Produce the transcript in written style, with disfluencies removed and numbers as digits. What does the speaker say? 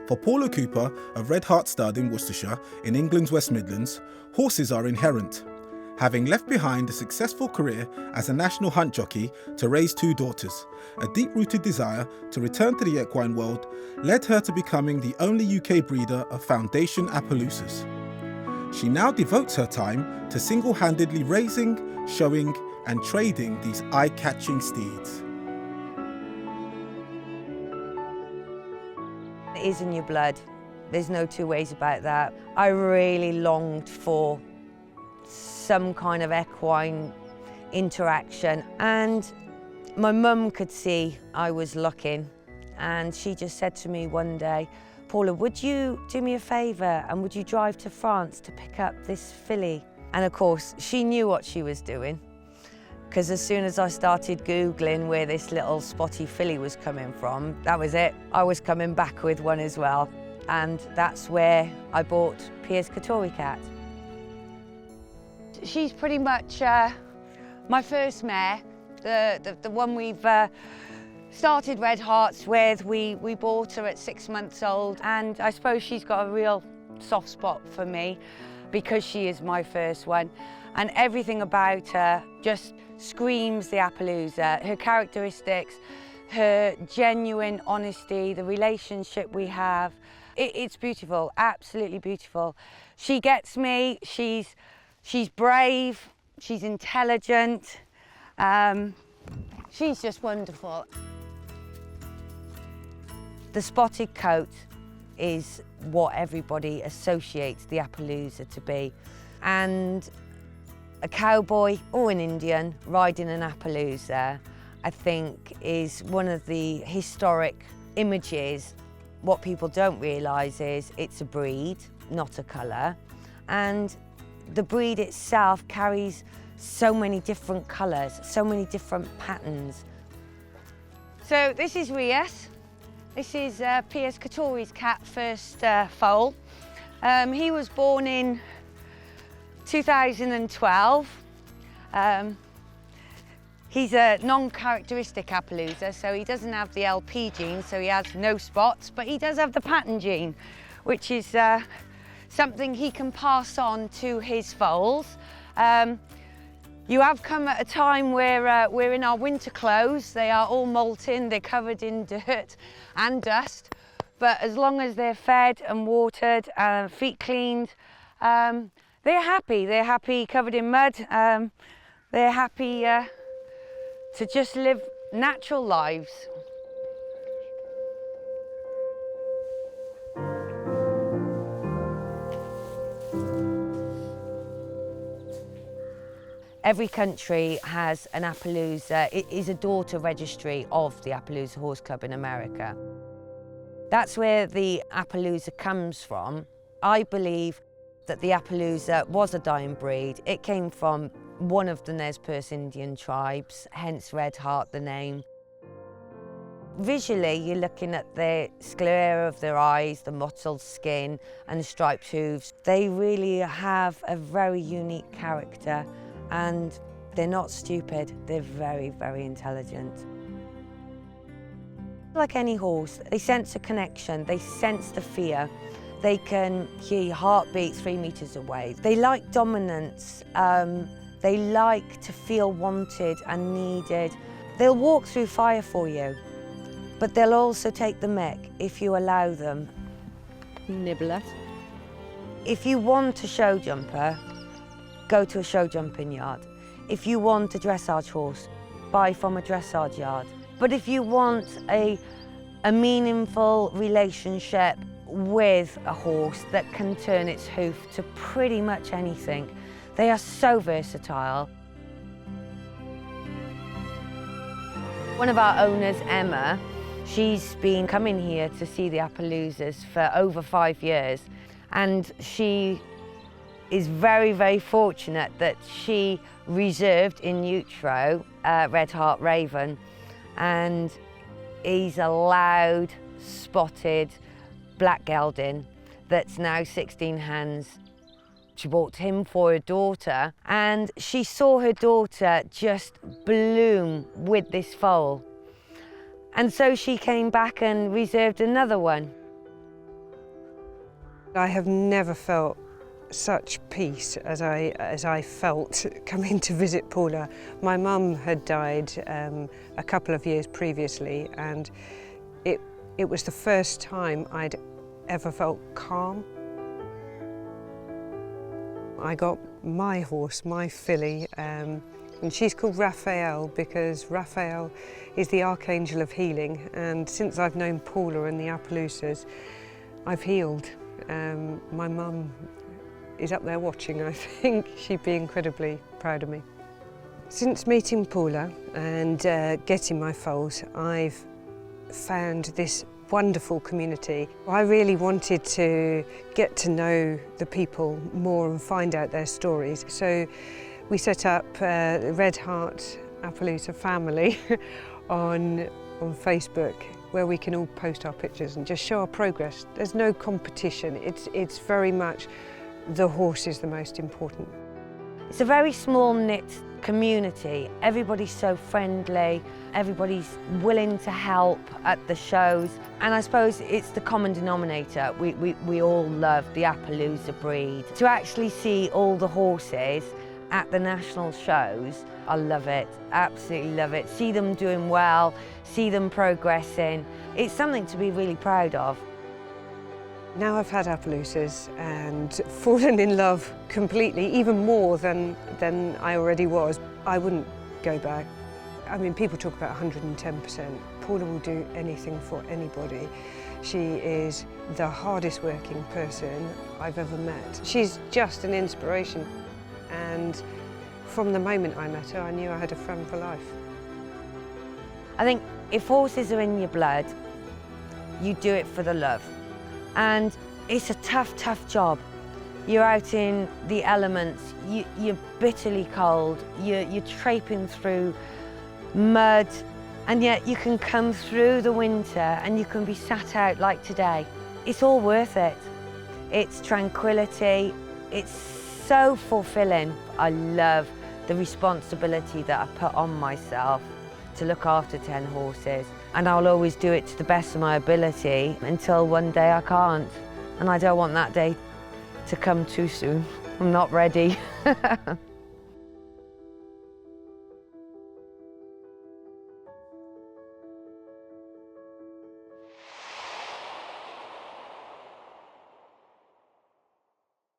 For Paula Cooper of Redheart Stud in Worcestershire, in England's West Midlands, horses are inherent. Having left behind a successful career as a national hunt jockey to raise 2 daughters, a deep-rooted desire to return to the equine world led her to becoming the only UK breeder of Foundation Appaloosas. She now devotes her time to single-handedly raising, showing and trading these eye-catching steeds. It is in your blood. There's no two ways about that. I really longed for some kind of equine interaction, and my mum could see I was looking, and she just said to me one day, "Paula, would you do me a favour and would you drive to France to pick up this filly?" And of course she knew what she was doing, because as soon as I started Googling where this little spotty filly was coming from, that was it. I was coming back with one as well, and that's where I bought Piers Katori Cat. She's pretty much my first mare, the one we've started Redhearts with. We bought her at 6 months old, and I suppose she's got a real soft spot for me because she is my first one, and everything about her just screams the Appaloosa. Her characteristics, her genuine honesty, the relationship we have, it's beautiful, absolutely beautiful. She gets me. She's brave, she's intelligent, she's just wonderful. The spotted coat is what everybody associates the Appaloosa to be. And a cowboy or an Indian riding an Appaloosa, I think, is one of the historic images. What people don't realise is it's a breed, not a colour. And the breed itself carries so many different colours, so many different patterns. So this is Rias. This is Piers Katori's cat, first foal. He was born in 2012. He's a non-characteristic Appaloosa, so he doesn't have the LP gene, so he has no spots, but he does have the pattern gene, which is something he can pass on to his foals. You have come at a time where we're in our winter clothes. They are all molting, they're covered in dirt and dust, but as long as they're fed and watered, feet cleaned, they're happy covered in mud. They're happy to just live natural lives. Every country has an Appaloosa. It is a daughter registry of the Appaloosa Horse Club in America. That's where the Appaloosa comes from. I believe that the Appaloosa was a dying breed. It came from one of the Nez Perce Indian tribes, hence Redheart, the name. Visually, you're looking at the sclera of their eyes, the mottled skin and the striped hooves. They really have a very unique character, and they're not stupid. They're very, very intelligent. Like any horse, they sense a connection, they sense the fear. They can hear your heartbeat 3 meters away. They like dominance. They like to feel wanted and needed. They'll walk through fire for you, but they'll also take the mick if you allow them. Nibble it. If you want a show jumper, go to a show jumping yard. If you want a dressage horse, buy from a dressage yard. But if you want a meaningful relationship with a horse that can turn its hoof to pretty much anything, they are so versatile. One of our owners, Emma, she's been coming here to see the Appaloosas for over 5 years, and she is very, very fortunate that she reserved in utero Redheart Raven, and he's a loud, spotted black gelding that's now 16 hands. She bought him for her daughter, and she saw her daughter just bloom with this foal. And so she came back and reserved another one. I have never felt such peace as I felt coming to visit Paula. My mum had died a couple of years previously, and it was the first time I'd ever felt calm. I got my horse, my filly, and she's called Raphael because Raphael is the archangel of healing, and since I've known Paula and the Appaloosas, I've healed. My mum is up there watching. I think she'd be incredibly proud of me. Since meeting Paula and getting my foals, I've found this wonderful community. I really wanted to get to know the people more and find out their stories. So we set up Redheart Appaloosa family on Facebook, where we can all post our pictures and just show our progress. There's no competition. It's very much the horse is the most important. It's a very small-knit community. Everybody's so friendly, everybody's willing to help at the shows, and I suppose it's the common denominator. We all love the Appaloosa breed. To actually see all the horses at the national shows, I love it, absolutely love it. See them doing well, see them progressing. It's something to be really proud of. Now I've had Appaloosas and fallen in love completely, even more than I already was. I wouldn't go back. I mean, people talk about 110%. Paula will do anything for anybody. She is the hardest working person I've ever met. She's just an inspiration. And from the moment I met her, I knew I had a friend for life. I think if horses are in your blood, you do it for the love. And it's a tough job. You're out in the elements, you're bitterly cold, you're traipsing through mud, and yet you can come through the winter and you can be sat out like today. It's all worth it. It's tranquility, it's so fulfilling. I love the responsibility that I put on myself to look after 10 horses. And I'll always do it to the best of my ability until one day I can't. And I don't want that day to come too soon. I'm not ready.